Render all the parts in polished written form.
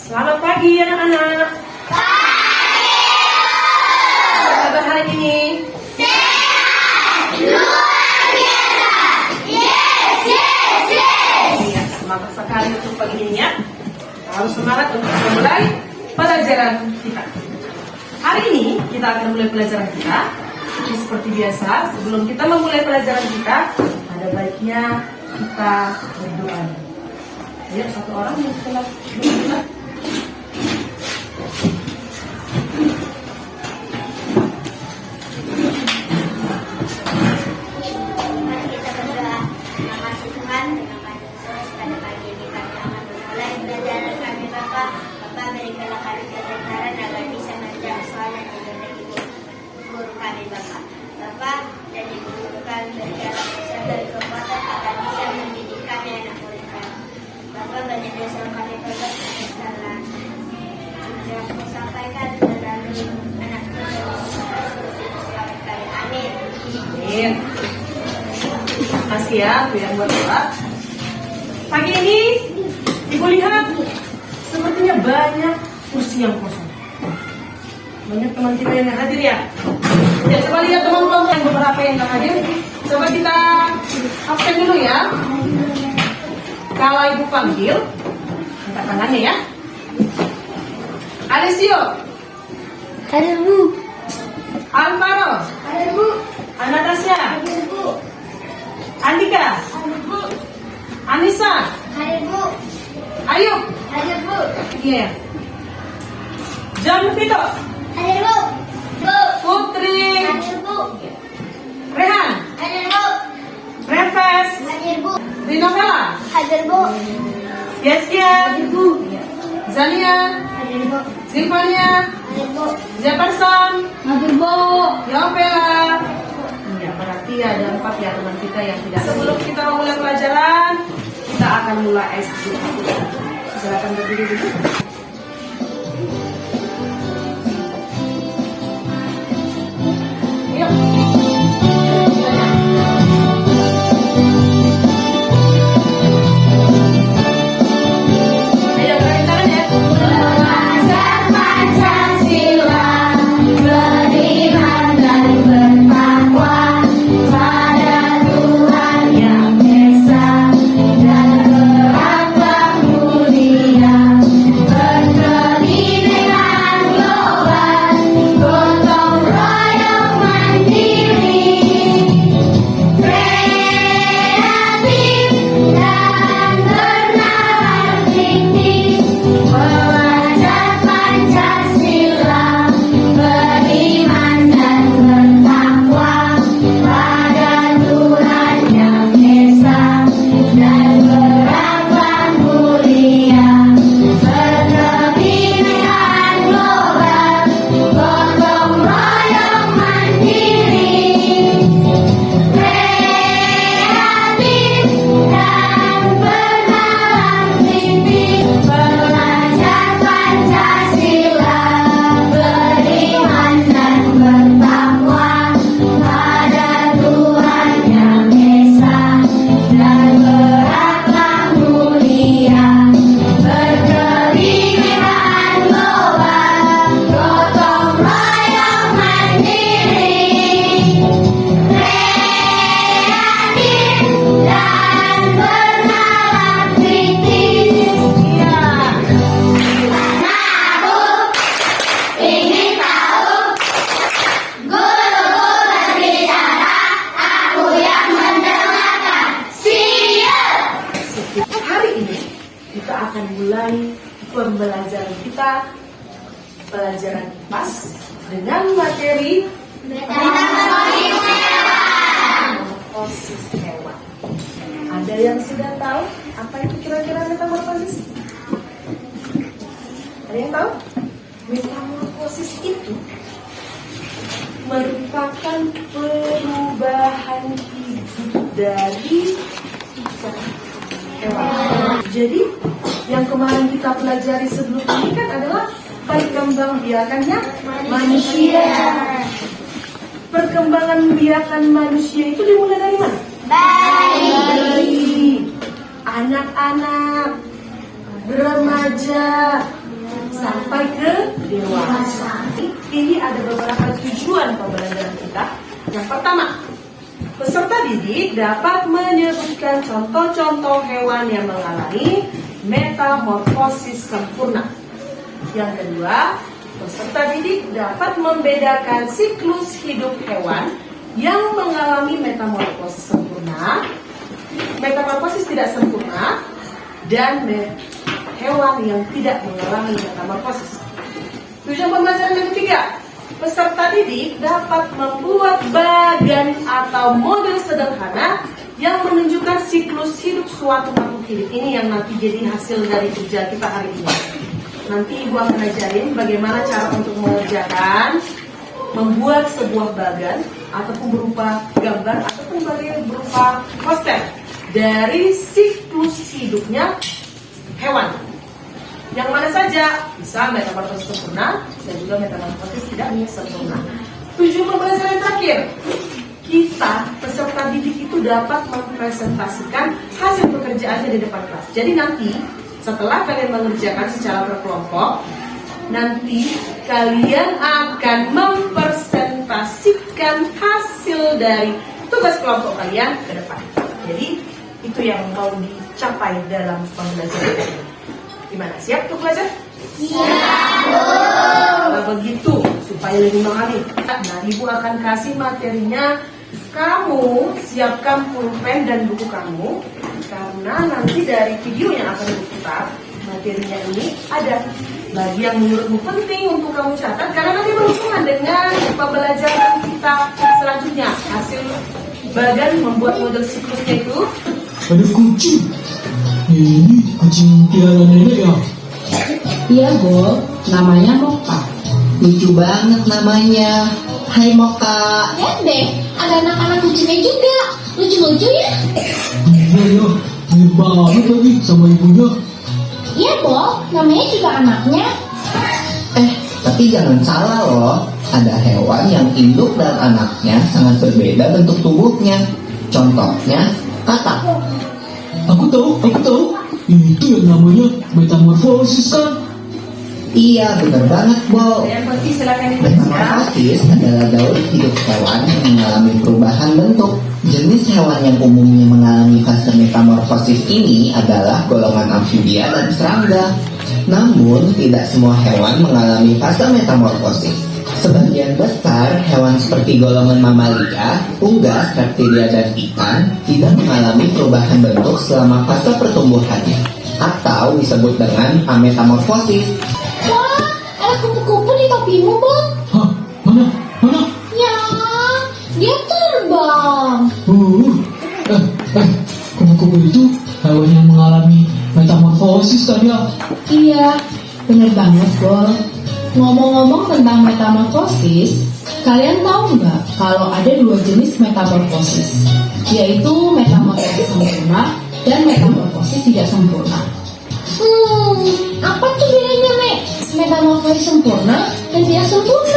Selamat pagi anak-anak. Pagi. Apa kabar hari ini? Sehat, luar biasa. Yes, yes, yes. Iya, semangat sekali untuk pagi ini ya. Harus semangat untuk memulai pelajaran kita. Hari ini kita akan mulai pelajaran kita. Seperti biasa, sebelum kita memulai pelajaran kita, ada baiknya kita berdoa. Ayo, satu orang yang kita berdoa. Mari kita berdoa. Terima kasih Tuhan, terima kasih Yesus. Pada pagi ini kami akan memulai pelajaran kami Bapa. Bapa berikanlah kami kebenaran agar bisa menjawab soal yang ada dari guru kami Bapa. Bapa dan ibu guru kami berikanlah kuasa dan kekuatan agar bisa mendidik kami anak murid kami. Bapa banyak dosa yang kami perbuat salah. Yang kau sampaikan melalui anak murid kami. Amin. Amin. Terima kasih ya, Bu yang buat doa. Pagi ini, Ibu lihat sepertinya banyak kursi yang kosong. Banyak teman kita yang nggak hadir ya. Ya, coba lihat teman-teman yang beberapa yang nggak hadir. Coba kita absen dulu ya. Kalau Ibu panggil, angkat tangannya ya. Alessio, Ada Bu. Alvaro, Ada Bu. Anastasia, Ada Bu. Andika, Ada Bu. Anissa, Ada Bu. Ayub, Ada Bu. iya. John Vito, Ada Bu. Bu. Putri, Ada Bu. Rehan, Ada Bu. Reves, Ada Bu. Rinovela, Ada Bu. Yeskia, Bu. Zania, Ada Bu. Zilvania, Ada Bu. Jefferson, Ada Bu. Yovela. Ya, berarti ada 4 ya teman kita yang tidak. Sebelum kita mulai pelajaran, kita akan mulai SD. Silakan berdiri dulu. Yuk. Ayo, gerakin tangan ya. Belajar Pancasila, beriman dan bertakwa pada Tuhan Yang Esa, dan berakhlak mulia, berkebinekaan global, gotong royong mandiri, kreatif dan bernalar kritis. Belajar Pancasila, beriman dan bertakwa pada Tuhan Yang Esa, dan berakhlak mulia, berkebinekaan global, gotong royong mandiri, kreatif dan bernalar kritis. Belajar Pancasila, beriman dan bertakwa pada Tuhan Yang Esa, dan berakhlak mulia, berkebinekaan global, gotong royong mandiri, kreatif dan bernalar kritis. Iya. Aku ingin tahu, guru berbicara, aku yang mendengarkan. Siap. Hari ini kita akan mulai pembelajaran kita, pelajaran IPAS dengan materi metamorfosis hewan. Ada yang sudah tahu apa itu kira-kira metamorfosis? Ada yang tahu? Metamorfosis itu merupakan perubahan hidup dari hewan. Jadi yang kemarin kita pelajari sebelum ini kan adalah perkembangbiakannya manusia. Perkembangan biakan manusia itu dimulai dari mana? Bayi, anak-anak, remaja, sampai ke dewasa. Ini ada beberapa tujuan pembelajaran kita. Yang pertama, peserta didik dapat menyebutkan contoh-contoh hewan yang mengalami metamorfosis sempurna. Yang kedua, peserta didik dapat membedakan siklus hidup hewan yang mengalami metamorfosis sempurna, metamorfosis tidak sempurna, dan hewan yang tidak mengalami metamorfosis. Tujuan pembelajaran yang ketiga, peserta didik dapat membuat bagan atau model sederhana yang menunjukkan siklus hidup suatu makhluk hidup. Ini yang nanti jadi hasil dari kerja kita hari ini. Nanti Ibu akan ajarin bagaimana cara untuk mengerjakan, membuat sebuah bagan ataupun berupa gambar ataupun berupa poster dari siklus hidupnya hewan. Yang mana saja bisa metamorfosis sempurna dan juga metamorfosis tidak sempurna. Tujuan pembelajaran terakhir, kita peserta didik itu dapat mempresentasikan hasil pekerjaannya di depan kelas. Jadi nanti setelah kalian mengerjakan secara berkelompok, nanti kalian akan mempresentasikan hasil dari tugas kelompok kalian ke depan. Jadi itu yang mau dicapai dalam pembelajaran ini. Gimana? Siap untuk belajar? Siap. Nah, begitu supaya lebih mengalir. Nah, Ibu akan kasih materinya. Kamu siapkan pulpen dan buku kamu, karena nanti dari video yang akan Ibu putar, materinya ini ada bagi yang menurutmu penting untuk kamu catat, karena nanti berhubungan dengan pembelajaran kita selanjutnya. Hasil bagan membuat model siklusnya itu. Ada kucing. Ini kucing piara nenek ya? Iya, Bo. Namanya Moka. Lucu banget namanya. Hai Moka. Lihat deh, ada anak-anak kucingnya juga. Lucu-lucu ya? Iya ya, mirip banget lagi sama ibunya. Iya, Bo. Namanya juga anaknya. Tapi jangan salah loh. Ada hewan yang induk dan anaknya sangat berbeda bentuk tubuhnya. Contohnya, katak. Aku tahu. Itu yang namanya metamorfosis kan? Iya, benar banget, Bo. Yang penting silakan dibaca. Metamorfosis adalah gaul hidup hewan yang mengalami perubahan bentuk. Jenis hewan yang umumnya mengalami fase metamorfosis ini adalah golongan amfibia dan serangga. Namun, tidak semua hewan mengalami fase metamorfosis. Sebagian besar hewan seperti golongan mamalia, unggas, reptilia, dan ikan tidak mengalami perubahan bentuk selama fase pertumbuhannya, atau disebut dengan ametamorfosis. Wah, ada kupu-kupu di topimu, Bo. Hah? Mana? Ya, dia terbang. Kupu-kupu itu hewan yang mengalami metamorfosis tadi ya? Iya, bener banget, Bo. Ngomong-ngomong tentang metamorfosis, kalian tahu nggak kalau ada dua jenis metamorfosis, yaitu metamorfosis sempurna dan metamorfosis tidak sempurna. Apa tuh bedanya, Nek? Metamorfosis sempurna dan tidak sempurna.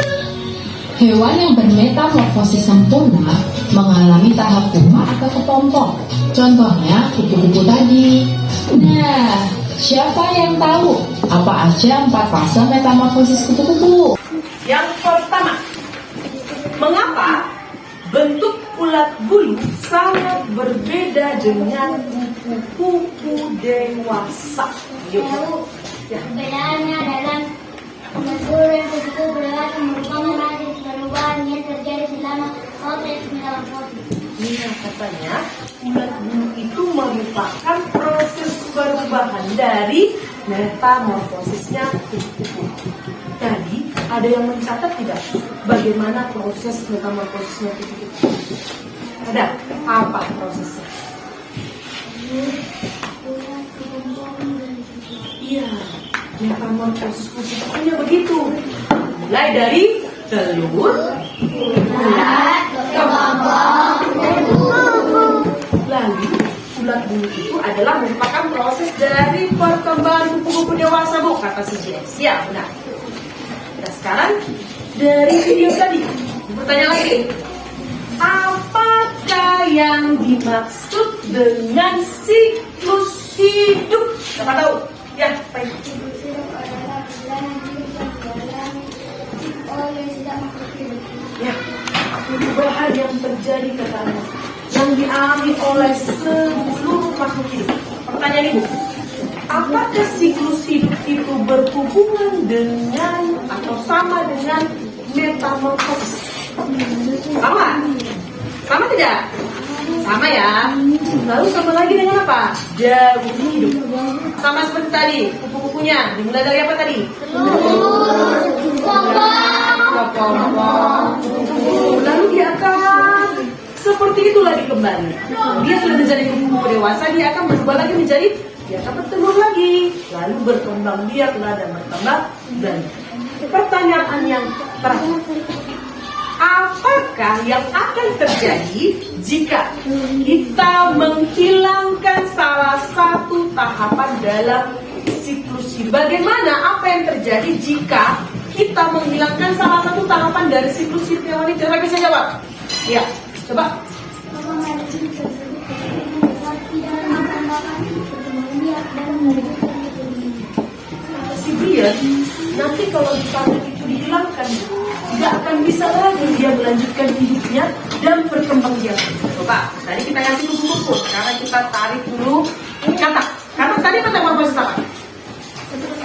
Hewan yang bermetamorfosis sempurna mengalami tahap pupa atau kepompong. Contohnya kupu-kupu tadi. Nah, siapa yang tahu apa aja 4 fase metamorfosis kupu-kupu? Yang pertama, mengapa bentuk ulat bulu sangat berbeda dengan kupu-kupu dewasa? Yuk. Ya. Perbedaannya adalah bentuk dan kupu-kupu dewasa merupakan hasil perubahan yang terjadi selama proses metamorfosis. Iya, katanya ulat bulu itu merupakan proses perubahan dari metamorfosisnya kupu-kupu. Tadi ada yang mencatat tidak bagaimana proses metamorfosisnya kupu-kupu? Ada apa prosesnya? Iya, metamorfosis kupu-kupunya begitu. Mulai dari telur, ulat, kembang, dan bulu. Lalu ulat bulu itu adalah merupakan proses dari perkembangan kupu-kupu dewasa, Bu, kata si Jess. Ya, benar. Nah, sekarang dari video tadi, pertanyaan lagi. Apakah yang dimaksud dengan siklus hidup? Siapa tahu? Ya, baik. Siklus hidup adalah perjalanan oleh seluruh makhluk hidup. Pertanyaan Ibu, apakah siklus hidup itu berhubungan dengan atau sama dengan metamorfosis? Sama? Sama tidak? Sama ya. Lalu sama lagi dengan apa? Daun hidup. Sama seperti tadi, kupu-kupunya. Dimulai dari apa tadi? Kepompong. Lalu dia akan seperti itu lagi kembali. Dia sudah menjadi kupu-kupu dewasa, dia akan berubah lagi menjadi, dia akan bertelur lagi. Lalu berkembang biak dan berkembang. Dan pertanyaan yang terakhir, apakah yang akan terjadi jika kita menghilangkan salah satu tahapan dalam siklus hidup? Bagaimana apa yang terjadi jika kita menghilangkan salah satu tahapan dari siklus hidup hewan itu? Coba bisa jawab. Ya, coba. Si Brian, nanti kalau misalnya itu dihilangkan, tidak akan bisa lagi dia melanjutkan hidupnya dan berkembang biak. Coba, tadi kita kasih kupu-kupu, sekarang kita tarik dulu kata. Kata tadi metamorfosis apa?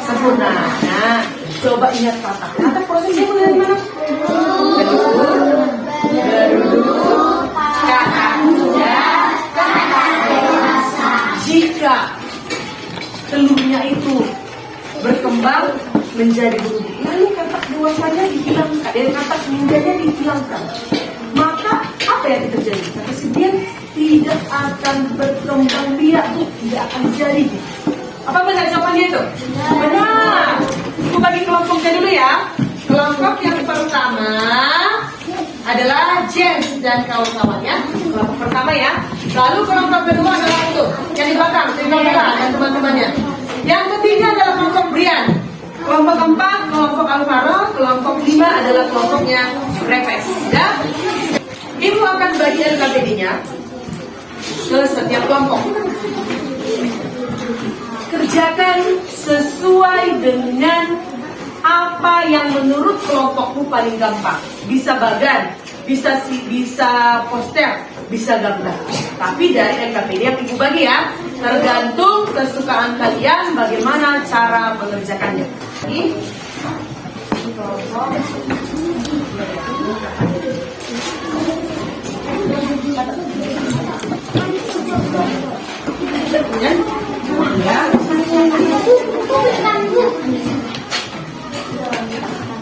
Sempurna. Nah, coba ingat kata. Kata prosesnya mulai dari mana? Beruduk, kata muda, kata dewasa. Jika telurnya itu berkembang menjadi beruduk, lalu katak dewasanya dihilangkan, dan katak mudanya dihilangkan, maka apa yang terjadi? Kata si dia tidak akan berkembang biak, tidak akan jadi. Apa benar jawabannya itu? Benar. Ibu bagi kelompoknya dulu ya. Kelompok yang pertama adalah James dan kawan-kawannya. Kelompok pertama ya. Lalu kelompok kedua adalah itu yang di belakang, Trinamela dan teman-temannya. Yang ketiga adalah kelompok Brian. Kelompok keempat, kelompok Alvaro. Kelompok lima adalah kelompoknya Reves. Ya. Ibu akan bagi LKPD-nya ke setiap kelompok. Kerjakan sesuai dengan apa yang menurut kelompokmu paling gampang. Bisa bagan, bisa poster, bisa gambar. Tapi dari LKPD yang ibu bagi ya, tergantung kesukaan kalian bagaimana cara mengerjakannya. Ini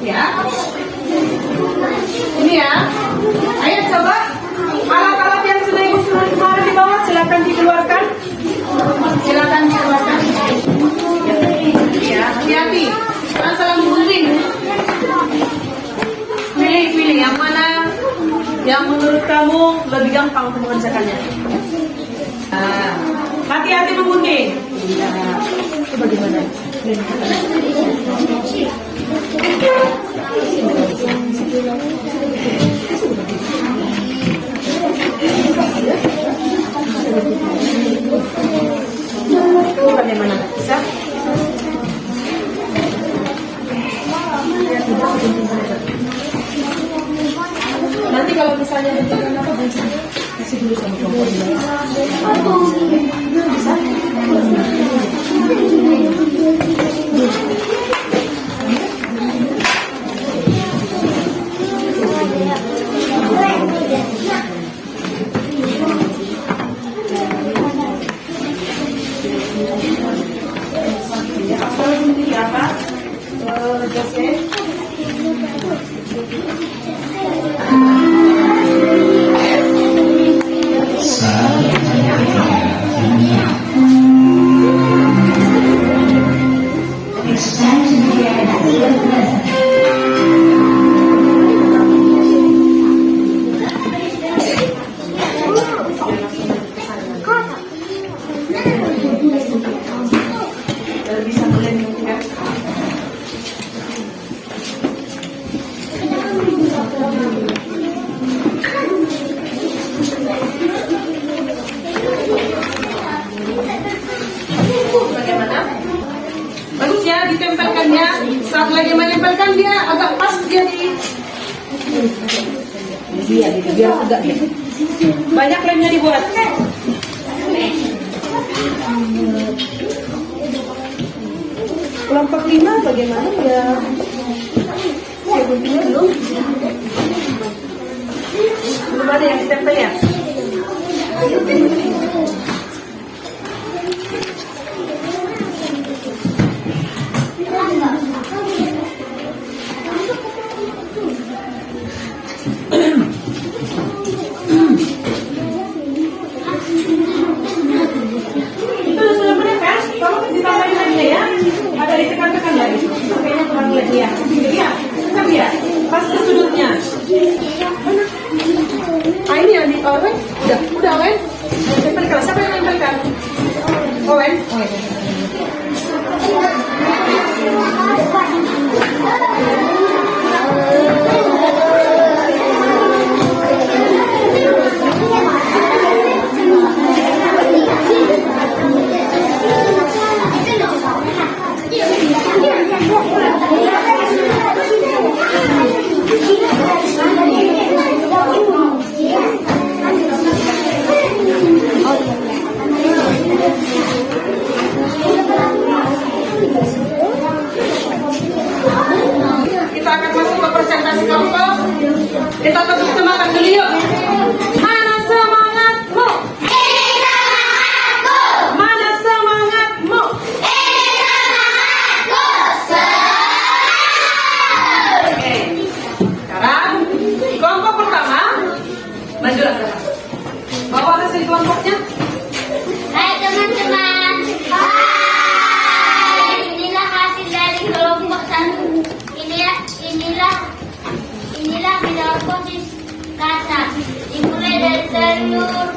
ya. Ini ya. Ayo coba alat-alat yang sudah ibu suruh kemarin di bawah silakan dikeluarkan. Silakan dikeluarkan. Ya, hati-hati. Jangan salah gunting. Pilih yang mana yang menurut kamu lebih gampang untuk mengerjakannya. Nah, hati-hati menggunting. Nah, itu bagaimana? Bagaimana? Bisa? Nanti kalau misalnya bentuknya apa kasih dulu sama kelompok. Bisa? Ditempelkannya, saat lagi menempelkan dia agak pas dia di biar tegak dia. Banyak lemnya dibuat. Kelompok 5 bagaimana ya? Sebelumnya belum ada yang ditempel ya? Itu sudah benar kan? Tolong ditambahin lagi ya. Ada ditekan-tekan lagi. Kayaknya kurang lagi ya. Iya, tekan ya. Pas ke sudutnya. Ah ini yang di Owen? Udah Owen? Tempelkan. Siapa yang tempelkan? Owen? Kita akan masuk ke presentasi kelompok. Kita tetap semangat dulu yuk. Mana semangatmu? Ini semangatku. Mana semangatmu? Ini semangatku. Oke. Sekarang kelompok pertama. Majulah ke depan. Bawa hasil kelompoknya. Hai teman-teman. Hai. Inilah hasil dari kelompok 1. Inilah metamorfosis kata. Dimulai dari telur,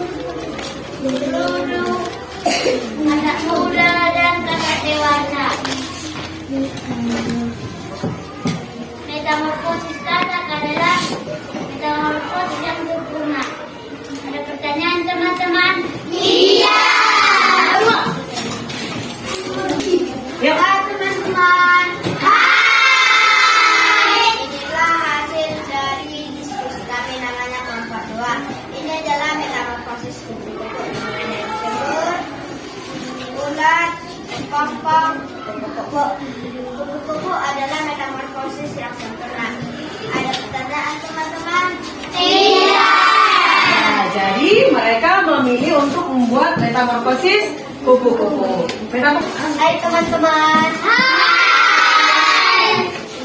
peluru, anak muda dan kakak dewasa. Metamorfosis kata adalah metamorfosis yang sempurna. Ada pertanyaan teman-teman? Iya. Yuk. Hai teman-teman. Hai. Inilah hasil dari diskusi kami namanya kelompok 2. Ini adalah metamorfosis kupu-kupu. Dimulai dari telur, ulat, kepompong, kupu-kupu. Kupu-kupu adalah metamorfosis yang sempurna. Ada pertanyaan teman-teman? Iya. Nah, jadi mereka memilih untuk membuat metamorfosis kupu-kupu. Hai teman-teman. Hai.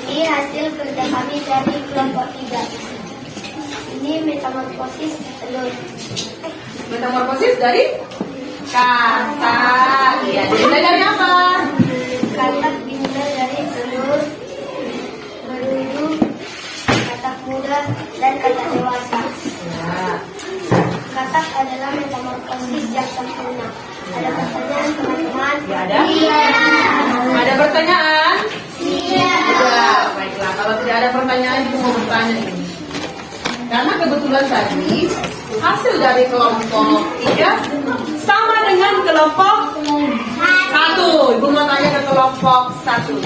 Ini hasil kerja kami dari kelompok 3. Ini metamorfosis telur. Metamorfosis dari kata. Iya, dimulai dari apa? Katak dimulai dari telur, peluru, katak muda, dan katak dewasa. Ya. Katak adalah metamorfosis yang sempurna. Ada pertanyaan teman-teman? Ya, ada? Iya. Ada pertanyaan? Iya. Ya, baiklah. Kalau tidak ada pertanyaan, ibu mau bertanya ini. Karena kebetulan tadi hasil dari kelompok 3 sama dengan kelompok 1. Ibu mau tanya ke kelompok 1.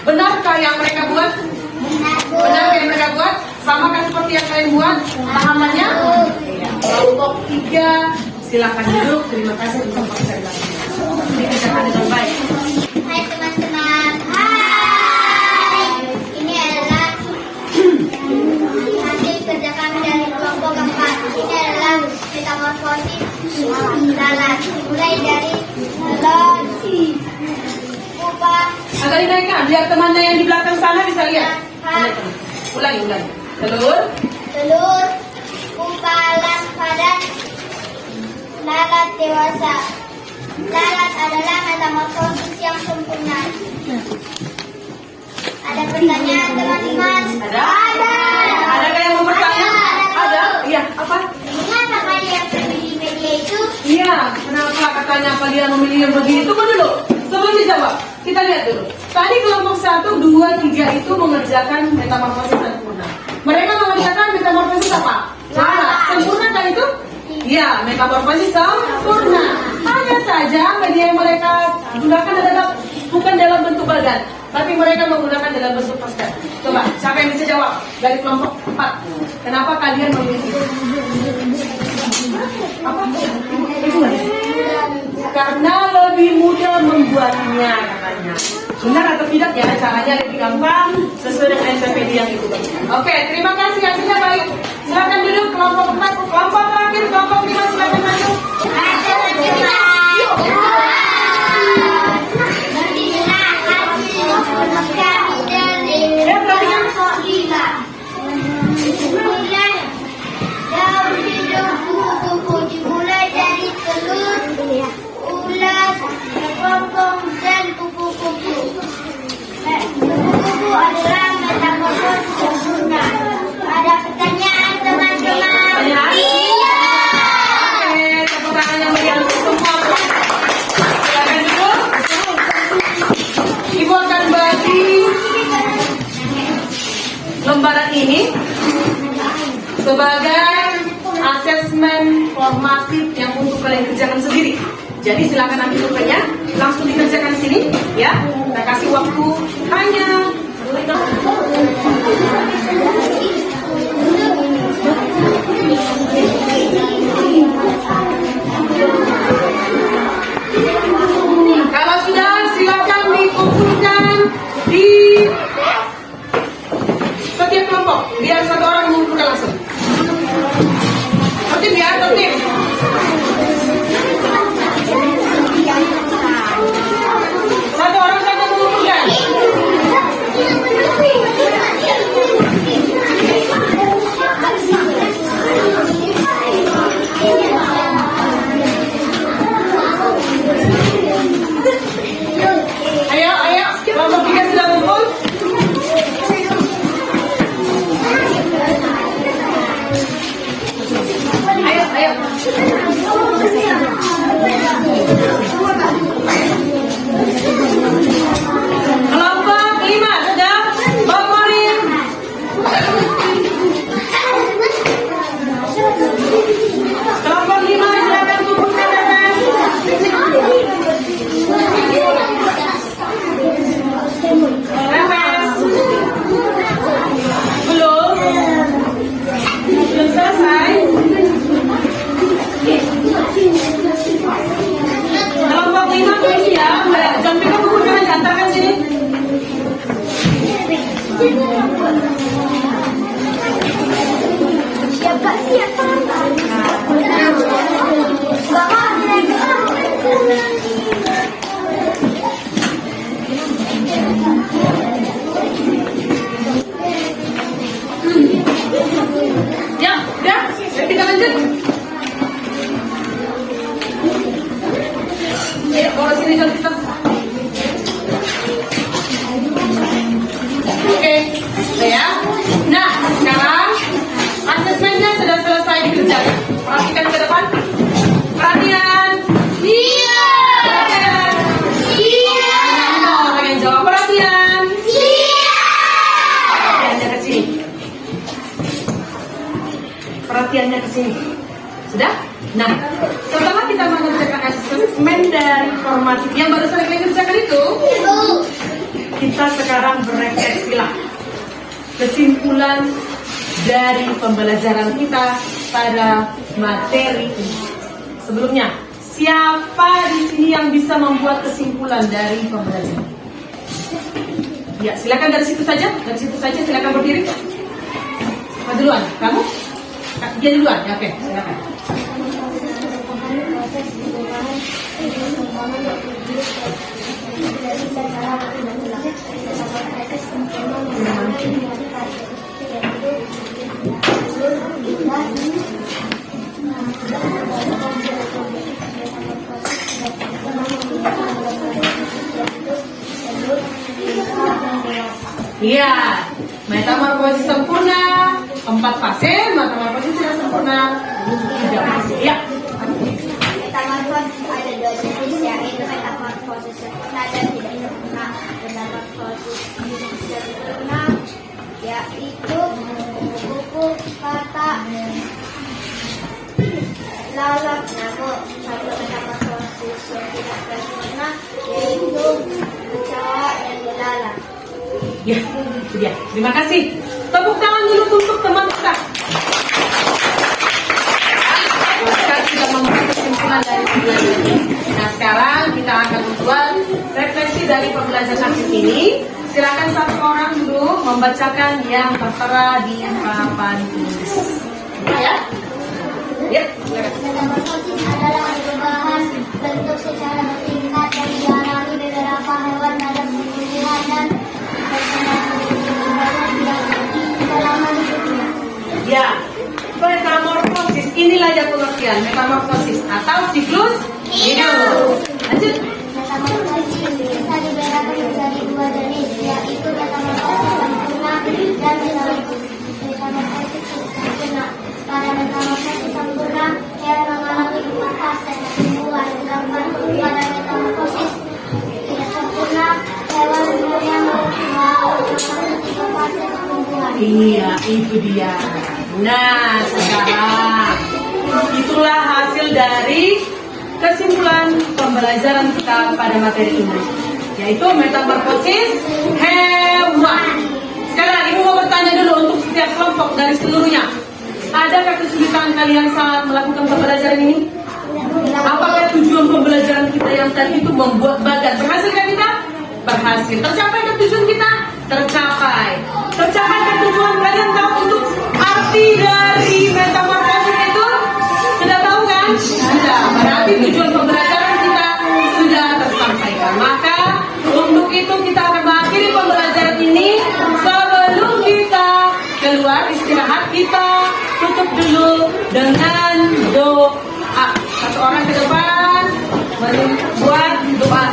Benarkah yang mereka buat? Benar yang mereka buat? Samakah seperti yang kalian buat? Pahamannya? Iya. Kelompok 3 silakan duduk. Terima kasih untuk presentasi. Dikerjakan dengan baik. Hai teman-teman. Hai. Ini adalah hasil kerja kami dari kelompok 4. Ini adalah metamorfosis lalat. Dimulai dari telur, pupa, Agak dinaikkan biar temannya yang di belakang sana bisa lihat. Ulangi. Telur, pupa, larva, dan lalat dewasa. Lalat adalah metamorfosis yang sempurna. Ada pertanyaan teman-teman? Ada? Adakah yang mau bertanya? Ada? Iya, apa? Mengapa kalian memilih media itu? Iya, kenapa katanya kalian memilih yang begini? Tunggu dulu, sebelum dijawab, kita lihat dulu. Tadi kelompok 1, 2, 3 itu mengerjakan metamorfosis sempurna. Mereka mengerjakan metamorfosis apa? Lalat. Sempurna kan itu? Iya, metamorfosis sempurna. Hanya saja media yang mereka gunakan adalah bukan dalam bentuk badan, tapi mereka menggunakan dalam bentuk poster. Coba, siapa yang bisa jawab dari kelompok 4? Kenapa kalian memilih? Apa? Karena lebih mudah membuatnya katanya. Benar atau tidak ya, caranya lebih gampang sesuai dengan ensiklopedia yang itu. Oke, terima kasih, hasilnya baik. Silakan duduk kelompok 4, kelompok terakhir, kelompok 5, silakan maju. Ya, perhatikan. Daun hidup kupu-kupu dimulai dari telur, ulat, kepompong, dan kupu-kupu. Kupu-kupu adalah metamorfosis sempurna. Ada pertanyaan, teman-teman? Iya. Oke, tepuk tangan yang meriah untuk semua. Silakan duduk. Ibu akan bagi lembaran ini sebagai asesmen formatif yang untuk kalian kerjakan sendiri. Jadi silakan ambil pulpennya, langsung dikerjakan di sini, ya. Kita kasih waktu hanya 5. Kalau sudah, silakan dikumpulkan di setiap kelompok, biar satu orang mengumpulkan langsung. Tertib ya, tertib. Satu orang saja mengumpulkan. Ayo, ayo, kelompok 3 sudah kumpul. Ayo, ayo. Kelompok 5 sudah bermain. Kelompok 5 silakan kumpulkan atas. Atas. Belum selesai. Kelompok 5 tulis ya. Jangan pegang bukunya, antarkan sini. Siapa siapa? Ya, udah. Ayo kita lanjut. Ayo, bawa sini jam kita. Oke, udah ya. Nah, sekarang asesmennya sudah selesai dikerjakan. Perhatikan ke depan. Perhatian. Iya. Perhatian. Iya. Ada orang yang jawab perhatian. Iya. Perhatiannya ke sini. Perhatiannya ke sini. Sudah? Nah, setelah kita mengerjakan asesmen dari formatif yang baru saja kalian kerjakan itu, kita sekarang berefleksilah kesimpulan dari pembelajaran kita pada materi ini. Sebelumnya, siapa di sini yang bisa membuat kesimpulan dari pembelajaran? Ya, silakan dari situ saja. Dari situ saja, silakan berdiri. Siapa duluan? Kamu? Dia duluan. Ya, oke, silakan. Iya, metamorfosis sempurna, 4 fase, metamorfosis tidak sempurna, 3 fase. Ya. Metamorfosis ada 2 jenis, yaitu metamorfosis sempurna dan tidak sempurna. Metamorfosis sempurna yaitu kupu-kupu, kata, lalat. Namun satu metamorfosis yang tidak sempurna yaitu kecoa dan belalang. Ya, itu dia. Terima kasih. Tepuk tangan dulu untuk teman kita. Sekarang sudah membuat kesimpulan dari kita akan membuat refleksi dari pembelajaran aktif ini. Silakan satu orang dulu membacakan yang tertera di papan tulis. Ya? Ya. Metamorfosis adalah perubahan bentuk secara bertingkat yang dialami beberapa hewan pada tumbuhan dan selama hidupnya. Ya, metamorfosis inilah yang pengertian metamorfosis atau siklus hidup. Lanjut. Metamorfosis bisa dibedakan menjadi dua jenis, yaitu metamorfosis sempurna dan metamorfosis sempurna. Pada metamorfosis sempurna, hewan mengalami 4 fase pertumbuhan, sedangkan pada metamorfosis tidak sempurna, hewan umumnya mengalami 3 fase pertumbuhan. Iya, itu dia. Nah, sekarang itulah hasil dari kesimpulan pembelajaran kita pada materi ini, yaitu metamorfosis hewan. Sekarang ibu mau bertanya dulu untuk setiap kelompok dari seluruhnya. Adakah kesulitan kalian saat melakukan pembelajaran ini? Apakah tujuan pembelajaran kita yang tadi itu membuat bagan? Berhasilkah kita? Berhasil. Tercapai ke tujuan kita? Tercapai. Tercapai ke tujuan kalian tahu untuk arti dari metamorfosis itu? Sudah tahu kan? Sudah. Berarti tujuan pembelajaran kita sudah tersampaikan. Maka untuk itu kita akan mengakhiri pembelajaran ini. Sebelum kita keluar istirahat, kita tutup dulu dengan doa. Satu orang ke depan membuat doa.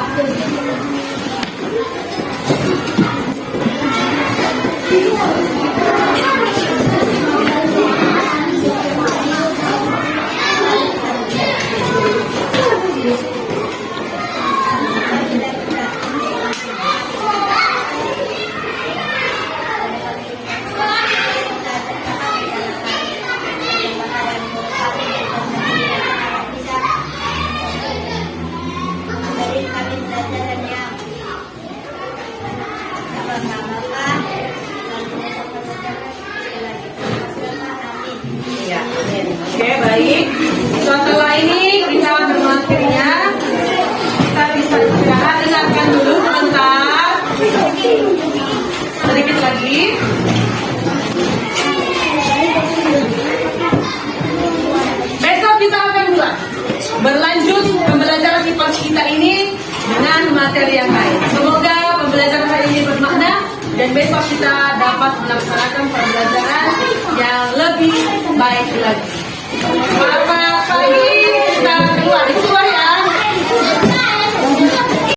Ya, amin. Oke, baik. Setelah ini kita akan mengakhirinya. Kita bisa istirahat, dengarkan dulu sebentar. Sedikit lagi. Besok kita akan berlanjut pembelajaran IPA kita ini dengan materi yang lain. Semoga pembelajaran hari ini bermakna dan besok kita dapat melaksanakan pembelajaran yang lebih baik lagi. Selamat pagi.